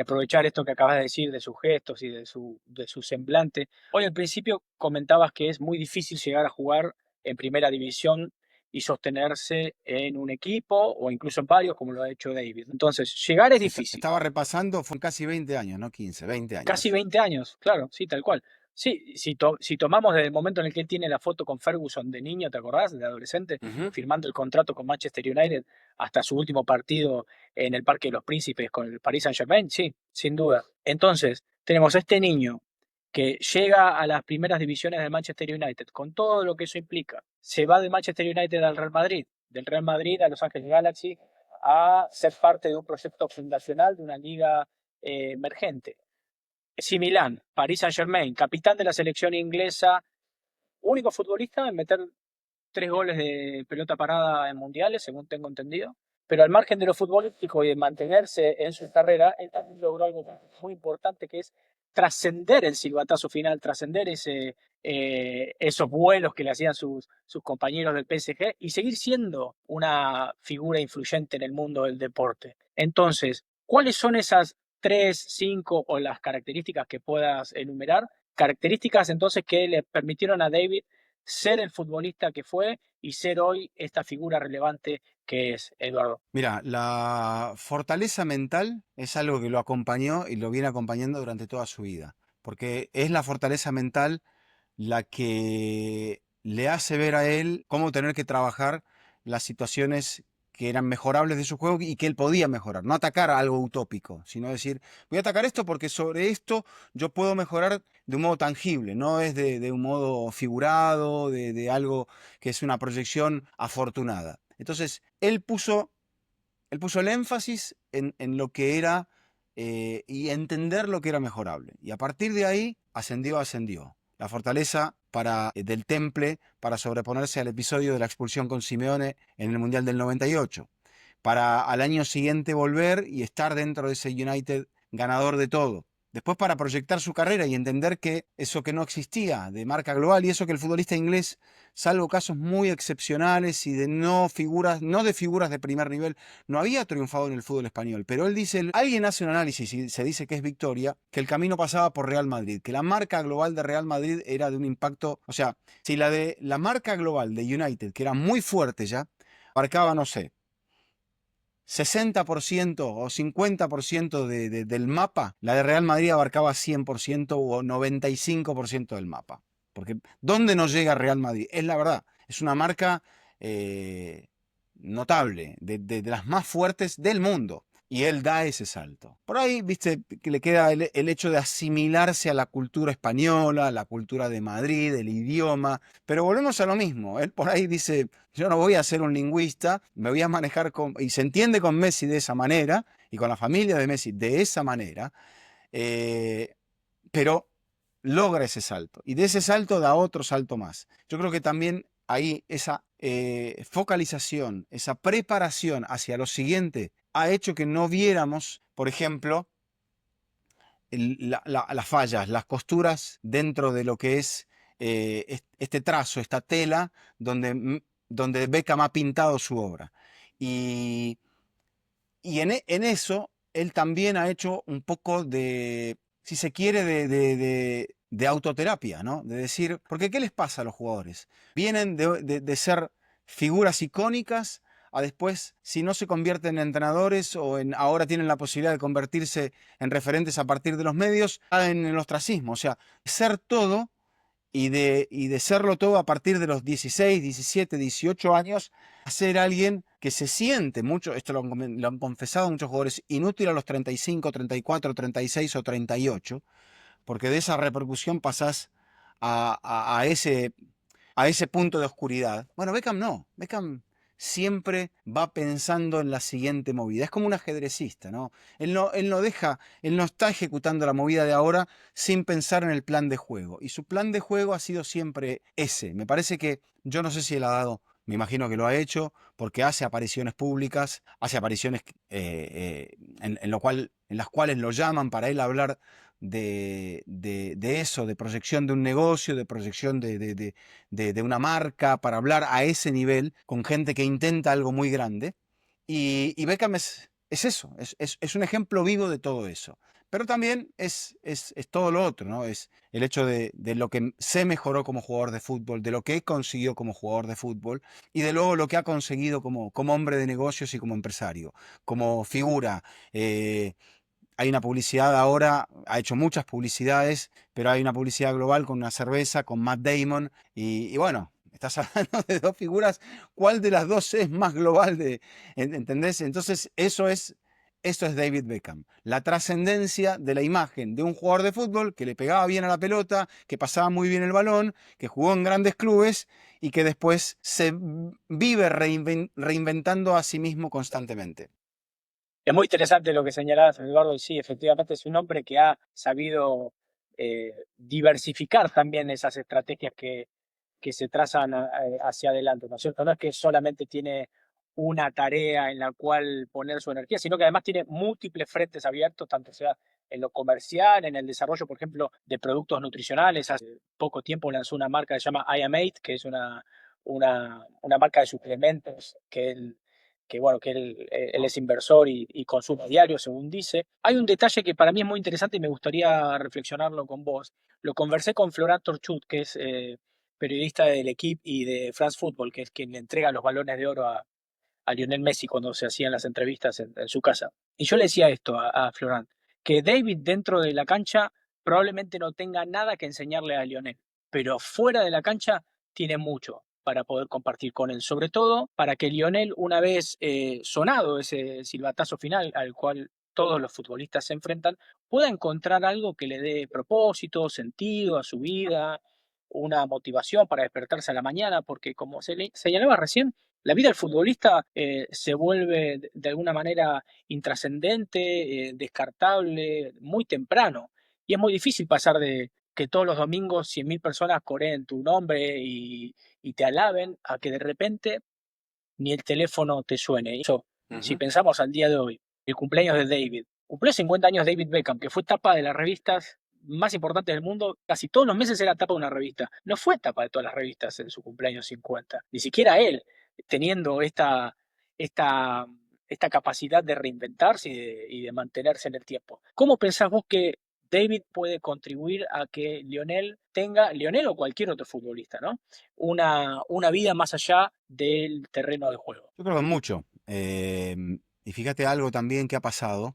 Speaker 1: aprovechar esto que acabas de decir de sus gestos y de su semblante, hoy al principio comentabas que es muy difícil llegar a jugar en primera división y sostenerse en un equipo o incluso en varios, como lo ha hecho David. Entonces, llegar es difícil.
Speaker 2: Estaba repasando, fue casi 20 años, no 15, 20
Speaker 1: Casi
Speaker 2: años.
Speaker 1: 20 años, claro, sí, tal cual. Sí, si tomamos desde el momento en el que él tiene la foto con Ferguson de niño, ¿te acordás? De adolescente,
Speaker 2: Ujú.
Speaker 1: firmando el contrato con Manchester United hasta su último partido en el Parque de los Príncipes con el Paris Saint-Germain, sí, sin duda. Entonces, tenemos a este niño que llega a las primeras divisiones del Manchester United, con todo lo que eso implica. Se va del Manchester United al Real Madrid, del Real Madrid a Los Ángeles Galaxy, a ser parte de un proyecto fundacional de una liga emergente. AC Milán, Paris Saint-Germain, capitán de la selección inglesa, único futbolista en meter 3 goles de pelota parada en mundiales, según tengo entendido. Pero al margen de lo futbolístico y de mantenerse en su carrera, él también logró algo muy importante que es trascender el silbatazo final, trascender esos vuelos que le hacían sus compañeros del PSG y seguir siendo una figura influyente en el mundo del deporte. Entonces, ¿cuáles son esas 3, 5 o las características que puedas enumerar? Características entonces que le permitieron a David ser el futbolista que fue y ser hoy esta figura relevante que es Eduardo.
Speaker 2: Mira, la fortaleza mental es algo que lo acompañó y lo viene acompañando durante toda su vida, porque es la fortaleza mental la que le hace ver a él cómo tener que trabajar las situaciones que eran mejorables de su juego y que él podía mejorar. No atacar a algo utópico, sino decir, voy a atacar esto porque sobre esto yo puedo mejorar de un modo tangible, no es de un modo figurado, de algo que es una proyección afortunada. Entonces, él puso el énfasis en lo que era y entender lo que era mejorable. Y a partir de ahí, ascendió. La fortaleza del Temple para sobreponerse al episodio de la expulsión con Simeone en el Mundial del 98. Para al año siguiente volver y estar dentro de ese United ganador de todo. Después para proyectar su carrera y entender que eso que no existía de marca global y eso que el futbolista inglés, salvo casos muy excepcionales y de no figuras, no de figuras de primer nivel, no había triunfado en el fútbol español. Pero él dice, alguien hace un análisis y se dice que es victoria, que el camino pasaba por Real Madrid, que la marca global de Real Madrid era de un impacto, o sea, si la marca global de United, que era muy fuerte ya, abarcaba, no sé, 60% o 50% del mapa, la de Real Madrid abarcaba 100% o 95% del mapa. Porque ¿dónde no llega Real Madrid? Es la verdad, es una marca eh, notable, de las más fuertes del mundo. Y él da ese salto. Por ahí, viste, que le queda el hecho de asimilarse a la cultura española, a la cultura de Madrid, el idioma. Pero volvemos a lo mismo. Él por ahí dice, yo no voy a ser un lingüista, me voy a manejar con... Y se entiende con Messi de esa manera, y con la familia de Messi de esa manera, eh, pero logra ese salto. Y de ese salto da otro salto más. Yo creo que también ahí esa focalización, esa preparación hacia lo siguiente, ha hecho que no viéramos, por ejemplo, las fallas, las costuras dentro de lo que es este trazo, esta tela donde Beckham ha pintado su obra. Y, en eso él también ha hecho un poco de, si se quiere, de autoterapia, ¿no? De decir, porque ¿qué les pasa a los jugadores? Vienen de ser figuras icónicas a después, si no se convierten en entrenadores o ahora tienen la posibilidad de convertirse en referentes a partir de los medios, en el ostracismo. O sea, ser todo y de serlo todo a partir de los 16, 17, 18 años, a ser alguien que se siente mucho, esto lo han confesado muchos jugadores, inútil a los 35, 34, 36 o 38, porque de esa repercusión pasás a ese punto de oscuridad. Bueno, Beckham no. Beckham siempre va pensando en la siguiente movida. Es como un ajedrecista, ¿no? Él no está ejecutando la movida de ahora sin pensar en el plan de juego. Y su plan de juego ha sido siempre ese. Me parece que, yo no sé si él ha dado, me imagino que lo ha hecho, porque hace apariciones públicas, hace apariciones en las cuales lo llaman para él hablar de eso, de proyección de un negocio, de proyección de una marca, para hablar a ese nivel con gente que intenta algo muy grande. Y Beckham es eso, es un ejemplo vivo de todo eso. Pero también es todo lo otro, ¿no? Es el hecho de lo que se mejoró como jugador de fútbol, de lo que consiguió como jugador de fútbol y de luego lo que ha conseguido como hombre de negocios y como empresario, como figura. Hay una publicidad ahora, ha hecho muchas publicidades, pero hay una publicidad global con una cerveza, con Matt Damon, y bueno, estás hablando de dos figuras, ¿cuál de las dos es más global ¿entendés? Entonces, eso es David Beckham. La trascendencia de la imagen de un jugador de fútbol que le pegaba bien a la pelota, que pasaba muy bien el balón, que jugó en grandes clubes y que después se vive reinventando a sí mismo constantemente.
Speaker 1: Es muy interesante lo que señalabas, Eduardo, y sí, efectivamente es un hombre que ha sabido diversificar también esas estrategias que se trazan hacia adelante, ¿no es cierto? No es que solamente tiene una tarea en la cual poner su energía, sino que además tiene múltiples frentes abiertos, tanto sea en lo comercial, en el desarrollo, por ejemplo, de productos nutricionales. Hace poco tiempo lanzó una marca que se llama I Am 8, que es una marca de suplementos bueno, que él es inversor y consume a diario, según dice. Hay un detalle que para mí es muy interesante y me gustaría reflexionarlo con vos. Lo conversé con Florent Torchut, que es periodista del equipo y de France Football, que es quien le entrega los balones de oro a Lionel Messi cuando se hacían las entrevistas en su casa. Y yo le decía esto a Florent, que David dentro de la cancha probablemente no tenga nada que enseñarle a Lionel, pero fuera de la cancha tiene mucho para poder compartir con él, sobre todo para que Lionel, una vez sonado ese silbatazo final al cual todos los futbolistas se enfrentan, pueda encontrar algo que le dé propósito, sentido a su vida, una motivación para despertarse a la mañana, porque como se le señalaba recién, la vida del futbolista se vuelve de alguna manera intrascendente, descartable, muy temprano. Y es muy difícil pasar de que todos los domingos 100.000 personas coreen tu nombre y te alaben a que de repente ni el teléfono te suene. Eso, si
Speaker 2: Ujú.
Speaker 1: pensamos al día de hoy, el cumpleaños de David, cumplió 50 años David Beckham, que fue tapa de las revistas más importantes del mundo, casi todos los meses era tapa de una revista. No fue tapa de todas las revistas en su cumpleaños 50, ni siquiera él, teniendo esta, esta capacidad de reinventarse y de mantenerse en el tiempo. ¿Cómo pensás vos que David puede contribuir a que Lionel tenga, Lionel o cualquier otro futbolista, ¿no? Una vida más allá del terreno de juego?
Speaker 2: Yo creo que mucho. Y fíjate algo también que ha pasado.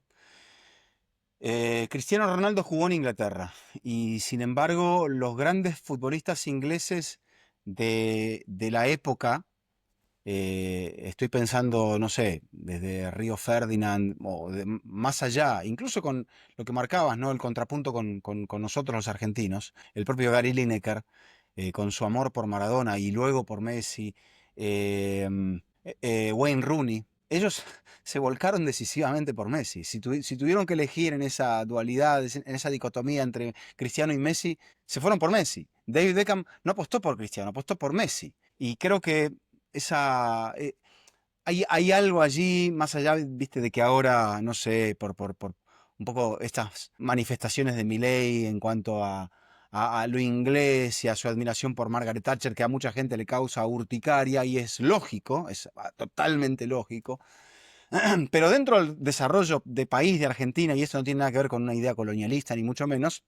Speaker 2: Cristiano Ronaldo jugó en Inglaterra y sin embargo los grandes futbolistas ingleses de la época, estoy pensando, no sé, desde Río Ferdinand o más allá, incluso con lo que marcabas, ¿no? El contrapunto con nosotros los argentinos, el propio Gary Lineker, con su amor por Maradona y luego por Messi, Wayne Rooney, ellos se volcaron decisivamente por Messi. Si tuvieron que elegir en esa dualidad, en esa dicotomía entre Cristiano y Messi, se fueron por Messi. David Beckham no apostó por Cristiano, apostó por Messi. Y creo que esa, hay algo allí, más allá, viste, de que ahora, no sé, por un poco estas manifestaciones de Milei en cuanto a lo inglés y a su admiración por Margaret Thatcher, que a mucha gente le causa urticaria y es lógico, es totalmente lógico. Pero dentro del desarrollo de país de Argentina, y esto no tiene nada que ver con una idea colonialista, ni mucho menos,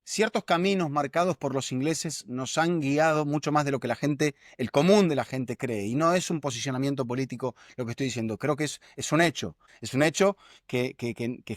Speaker 2: ciertos caminos marcados por los ingleses nos han guiado mucho más de lo que la gente, el común de la gente cree. Y no es un posicionamiento político lo que estoy diciendo, creo que es un hecho. Es un hecho que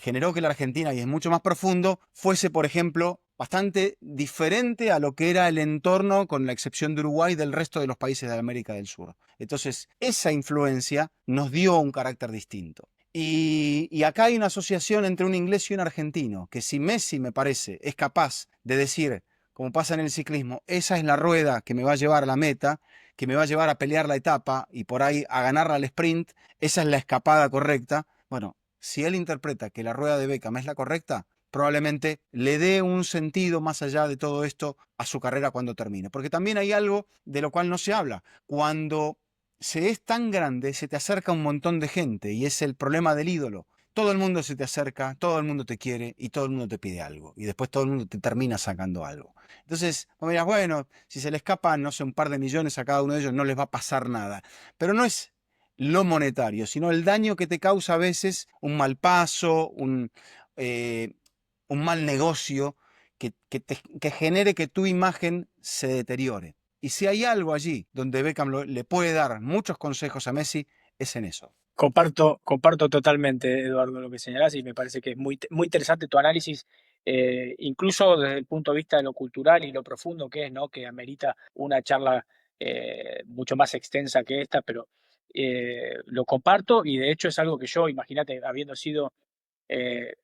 Speaker 2: generó que la Argentina, y es mucho más profundo, fuese, por ejemplo, bastante diferente a lo que era el entorno, con la excepción de Uruguay, del resto de los países de América del Sur. Entonces, esa influencia nos dio un carácter distinto. Y acá hay una asociación entre un inglés y un argentino, que si Messi, me parece, es capaz de decir, como pasa en el ciclismo, esa es la rueda que me va a llevar a la meta, que me va a llevar a pelear la etapa y por ahí a ganarla al sprint, esa es la escapada correcta. Bueno, si él interpreta que la rueda de Beckham es la correcta, probablemente le dé un sentido más allá de todo esto a su carrera cuando termine. Porque también hay algo de lo cual no se habla. Cuando se es tan grande, se te acerca un montón de gente y es el problema del ídolo. Todo el mundo se te acerca, todo el mundo te quiere y todo el mundo te pide algo. Y después todo el mundo te termina sacando algo. Entonces, vos dirás, bueno, si se le escapan, no sé, un par de millones a cada uno de ellos, no les va a pasar nada. Pero no es lo monetario, sino el daño que te causa a veces un mal paso, eh, un mal negocio que genere que tu imagen se deteriore. Y si hay algo allí donde Beckham le puede dar muchos consejos a Messi, es en eso.
Speaker 1: Comparto totalmente, Eduardo, lo que señalás y me parece que es muy interesante tu análisis, incluso desde el punto de vista de lo cultural y lo profundo que es, ¿no? Que amerita una charla mucho más extensa que esta, pero lo comparto y de hecho es algo que yo, imagínate, habiendo sido eh,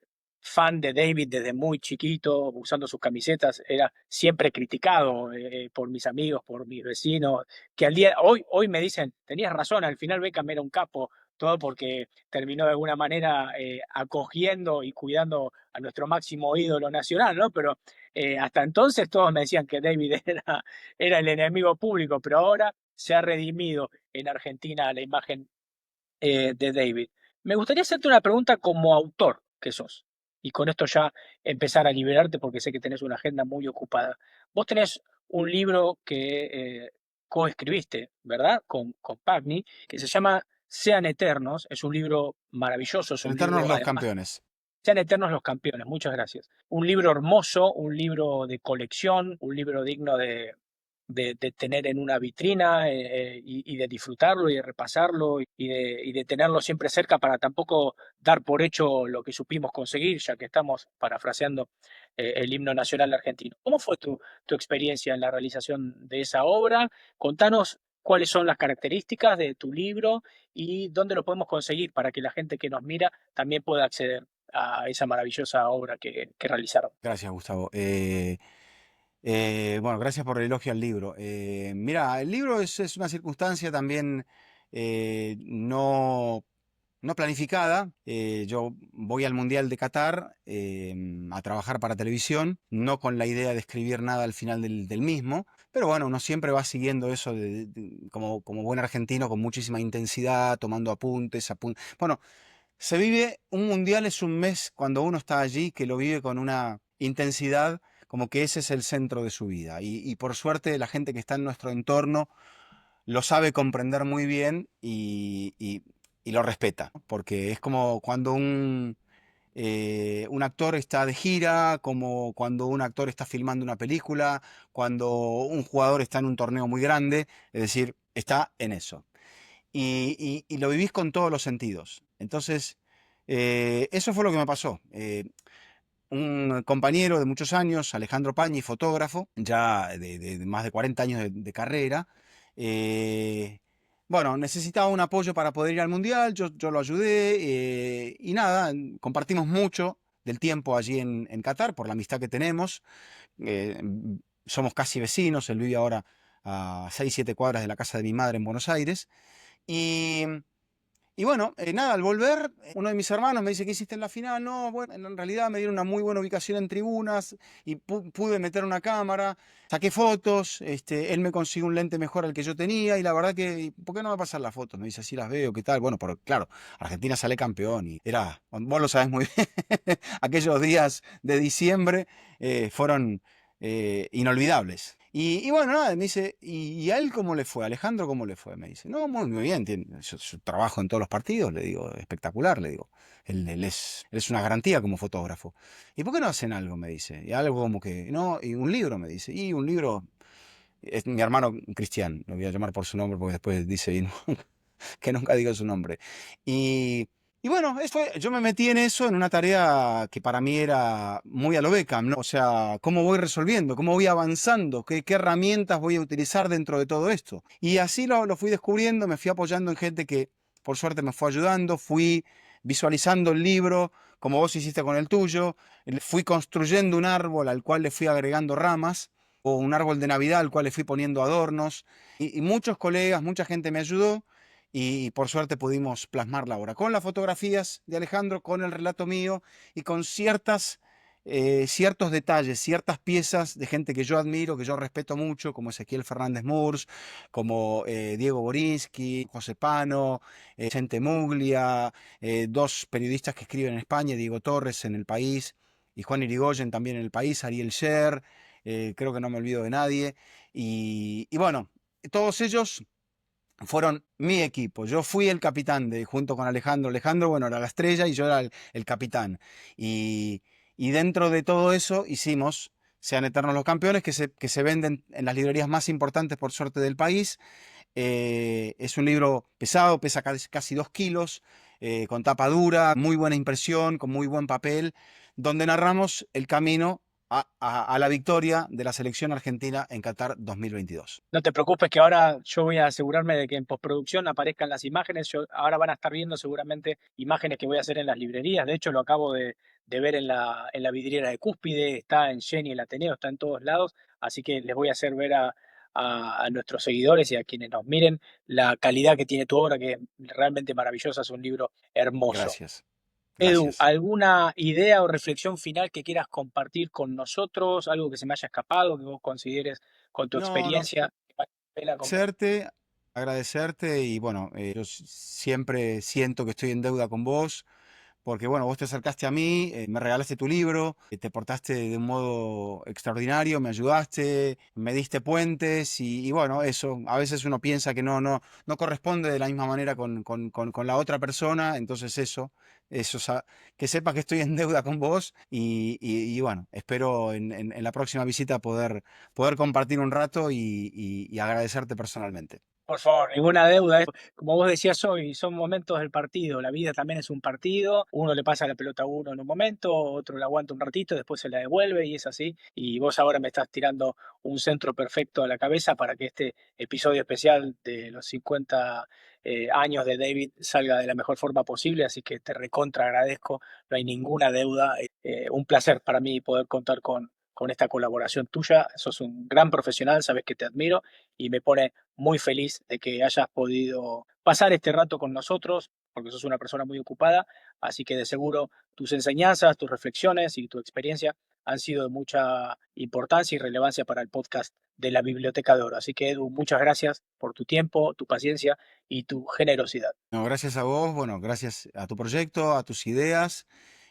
Speaker 1: fan de David desde muy chiquito, usando sus camisetas, era siempre criticado por mis amigos, por mis vecinos, que hoy me dicen, tenías razón, al final Beckham era un capo, todo porque terminó de alguna manera acogiendo y cuidando a nuestro máximo ídolo nacional, ¿no? Pero hasta entonces todos me decían que David era el enemigo público, pero ahora se ha redimido en Argentina la imagen de David. Me gustaría hacerte una pregunta como autor que sos, y con esto ya empezar a liberarte porque sé que tenés una agenda muy ocupada. Vos tenés un libro que coescribiste, ¿verdad? Con Pagni, que se llama Sean Eternos. Es un libro maravilloso, es un
Speaker 2: Eternos
Speaker 1: libro
Speaker 2: los
Speaker 1: además.
Speaker 2: campeones.
Speaker 1: Sean eternos los campeones, muchas gracias. Un libro hermoso, un libro de colección, un libro digno de tener en una vitrina y de disfrutarlo y de repasarlo y de tenerlo siempre cerca para tampoco dar por hecho lo que supimos conseguir, ya que estamos parafraseando el himno nacional argentino. ¿Cómo fue tu experiencia en la realización de esa obra? Contanos cuáles son las características de tu libro y dónde lo podemos conseguir para que la gente que nos mira también pueda acceder a esa maravillosa obra que realizaron.
Speaker 2: Gracias, Gustavo. Bueno, gracias por el elogio al libro. Mira, el libro es una circunstancia también no planificada. Yo voy al Mundial de Qatar a trabajar para televisión, no con la idea de escribir nada al final del mismo, pero bueno, uno siempre va siguiendo eso como buen argentino, con muchísima intensidad, tomando apuntes. Bueno, Se vive, un mundial es un mes cuando uno está allí que lo vive con una intensidad como que ese es el centro de su vida. Y por suerte la gente que está en nuestro entorno lo sabe comprender muy bien y lo respeta, porque es como cuando un actor está de gira, como cuando un actor está filmando una película, cuando un jugador está en un torneo muy grande, es decir, está en eso. Y lo vivís con todos los sentidos. Entonces, eso fue lo que me pasó. Un compañero de muchos años, Alejandro Pañi, fotógrafo, ya de más de 40 años de carrera, eh, bueno, necesitaba un apoyo para poder ir al Mundial, yo lo ayudé y nada, compartimos mucho del tiempo allí en Qatar por la amistad que tenemos. eh, Somos casi vecinos, él vive ahora a 6 7 cuadras de la casa de mi madre en Buenos Aires. Y y bueno, nada, al volver, uno de mis hermanos me dice, ¿qué hiciste en la final? No, bueno, en realidad me dieron una muy buena ubicación en tribunas y pude meter una cámara, saqué fotos, él me consiguió un lente mejor al que yo tenía y la verdad que, ¿por qué no me pasan las fotos? Me dice, así las veo, ¿qué tal? Bueno, pero claro, Argentina sale campeón y era, vos lo sabés muy bien, aquellos días de diciembre fueron inolvidables. Y bueno, nada, me dice, ¿y a él cómo le fue? ¿Alejandro cómo le fue? Me dice, no, muy bien, tiene su trabajo en todos los partidos, le digo, espectacular, le digo. Él es una garantía como fotógrafo. ¿Y por qué no hacen algo? Me dice. Y algo como que, no, y un libro, me dice. Y un libro, es mi hermano Cristian, lo voy a llamar por su nombre porque después dice y no, que nunca digo su nombre. Y, y bueno, yo me metí en eso, en una tarea que para mí era muy a lo Beckham, ¿no? O sea, cómo voy resolviendo, cómo voy avanzando, qué herramientas voy a utilizar dentro de todo esto. Y así lo fui descubriendo, me fui apoyando en gente que por suerte me fue ayudando, fui visualizando el libro, como vos hiciste con el tuyo, fui construyendo un árbol al cual le fui agregando ramas, o un árbol de Navidad al cual le fui poniendo adornos, y muchos colegas, mucha gente me ayudó y por suerte pudimos plasmar la obra con las fotografías de Alejandro, con el relato mío y con ciertos detalles, ciertas piezas de gente que yo admiro, que yo respeto mucho, como Ezequiel Fernández Murs, como Diego Borinsky, José Pano, Vicente Muglia, dos periodistas que escriben en España, Diego Torres en El País y Juan Irigoyen también en El País, Ariel Sher, creo que no me olvido de nadie. Y bueno, todos ellos fueron mi equipo. Yo fui el capitán junto con Alejandro. Alejandro, bueno, era la estrella y yo era el capitán. Y, y dentro de todo eso hicimos Sean Eternos los Campeones, que se venden en las librerías más importantes, por suerte, del país. Es un libro pesado, pesa casi 2 kilos, con tapa dura, muy buena impresión, con muy buen papel, donde narramos el camino a la victoria de la selección argentina en Qatar 2022.
Speaker 1: No te preocupes que ahora yo voy a asegurarme de que en postproducción aparezcan las imágenes. Ahora van a estar viendo seguramente imágenes que voy a hacer en las librerías. De hecho, lo acabo de ver en la vidriera de Cúspide, está en Jenny, el Ateneo, está en todos lados. Así que les voy a hacer ver a nuestros seguidores y a quienes nos miren la calidad que tiene tu obra, que es realmente maravillosa. Es un libro hermoso.
Speaker 2: Gracias,
Speaker 1: Edu,
Speaker 2: gracias.
Speaker 1: ¿alguna idea o reflexión final que quieras compartir con nosotros? Algo que se me haya escapado, que vos consideres con tu
Speaker 2: No, no,
Speaker 1: experiencia que vale la pena
Speaker 2: agradecerte, agradecerte y bueno, yo siempre siento que estoy en deuda con vos porque bueno, vos te acercaste a mí, me regalaste tu libro, te portaste de un modo extraordinario, me ayudaste, me diste puentes y bueno, eso, a veces uno piensa que no corresponde de la misma manera con la otra persona, entonces eso, que sepas que estoy en deuda con vos y bueno, espero en la próxima visita poder compartir un rato y agradecerte personalmente.
Speaker 1: Por favor, ninguna deuda. Como vos decías hoy, son momentos del partido. La vida también es un partido. Uno le pasa la pelota a uno en un momento, otro la aguanta un ratito, después se la devuelve y es así. Y vos ahora me estás tirando un centro perfecto a la cabeza para que este episodio especial de los 50 años de David salga de la mejor forma posible. Así que te recontra agradezco. No hay ninguna deuda. Un placer para mí poder contar con esta colaboración tuya. Sos un gran profesional, sabes que te admiro y me pone muy feliz de que hayas podido pasar este rato con nosotros, porque sos una persona muy ocupada, así que de seguro tus enseñanzas, tus reflexiones y tu experiencia han sido de mucha importancia y relevancia para el podcast de la Biblioteca de Oro. Así que Edu, muchas gracias por tu tiempo, tu paciencia y tu generosidad.
Speaker 2: No, gracias a vos, bueno, gracias a tu proyecto, a tus ideas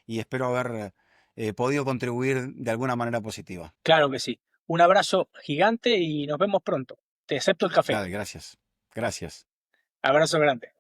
Speaker 2: y espero haber podido contribuir de alguna manera positiva.
Speaker 1: Claro que sí. Un abrazo gigante y nos vemos pronto. Te acepto el café.
Speaker 2: Dale, gracias. Gracias.
Speaker 1: Abrazo grande.